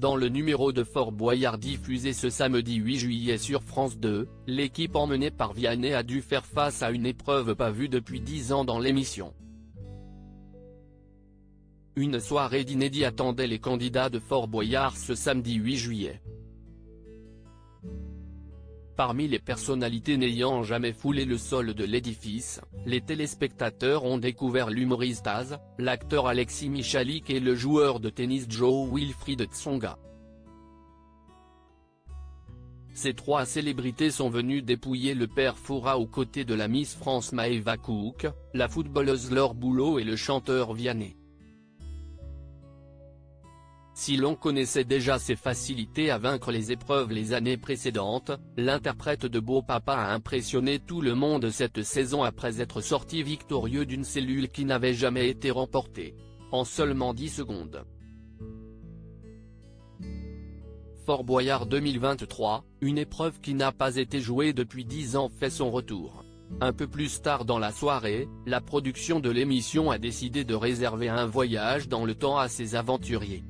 Dans le numéro de Fort Boyard diffusé ce samedi 8 juillet sur France 2, l'équipe emmenée par Vianney a dû faire face à une épreuve pas vue depuis 10 ans dans l'émission. Une soirée d'inédit attendait les candidats de Fort Boyard ce samedi 8 juillet. Parmi les personnalités n'ayant jamais foulé le sol de l'édifice, les téléspectateurs ont découvert l'humoriste Az, l'acteur Alexis Michalik et le joueur de tennis Jo-Wilfried Tsonga. Ces trois célébrités sont venues dépouiller le père Fouras aux côtés de la Miss France Maëva Cook, la footballeuse Laure Boulot et le chanteur Vianney. Si l'on connaissait déjà ses facilités à vaincre les épreuves les années précédentes, l'interprète de Beau Papa a impressionné tout le monde cette saison après être sorti victorieux d'une cellule qui n'avait jamais été remportée. En seulement 10 secondes. Fort Boyard 2023, une épreuve qui n'a pas été jouée depuis 10 ans fait son retour. Un peu plus tard dans la soirée, la production de l'émission a décidé de réserver un voyage dans le temps à ses aventuriers.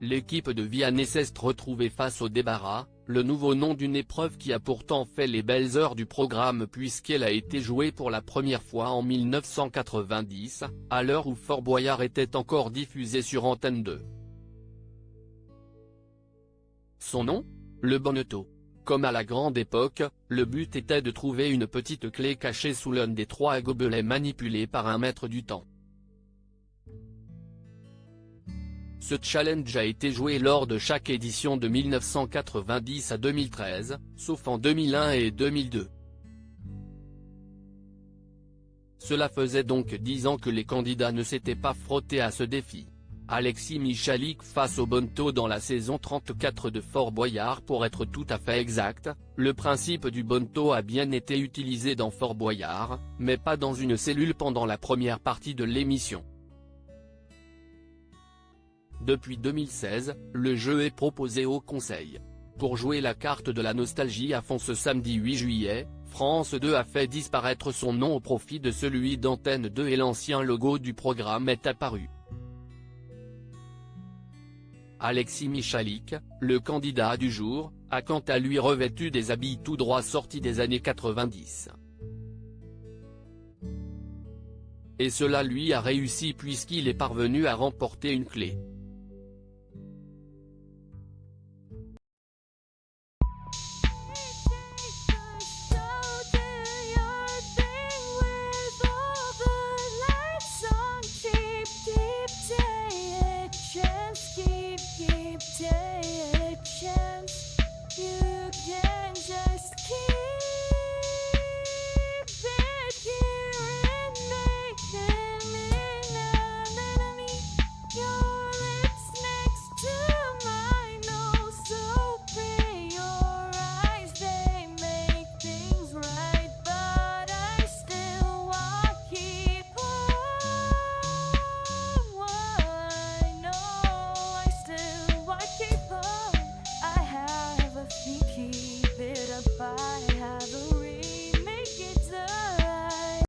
L'équipe de Vianney s'est retrouvée face au débarras, le nouveau nom d'une épreuve qui a pourtant fait les belles heures du programme puisqu'elle a été jouée pour la première fois en 1990, à l'heure où Fort Boyard était encore diffusé sur Antenne 2. Son nom ? Le bonneteau. Comme à la grande époque, le but était de trouver une petite clé cachée sous l'un des 3 gobelets manipulés par un maître du temps. Ce challenge a été joué lors de chaque édition de 1990 à 2013, sauf en 2001 et 2002. Cela faisait donc 10 ans que les candidats ne s'étaient pas frottés à ce défi. Alexis Michalik face au bonneteau dans la saison 34 de Fort Boyard. Pour être tout à fait exact, le principe du bonneteau a bien été utilisé dans Fort Boyard, mais pas dans une cellule pendant la première partie de l'émission. Depuis 2016, le jeu est proposé au Conseil. Pour jouer la carte de la nostalgie à fond ce samedi 8 juillet, France 2 a fait disparaître son nom au profit de celui d'Antenne 2 et l'ancien logo du programme est apparu. Alexis Michalik, le candidat du jour, a quant à lui revêtu des habits tout droit sortis des années 90. Et cela lui a réussi puisqu'il est parvenu à remporter une clé.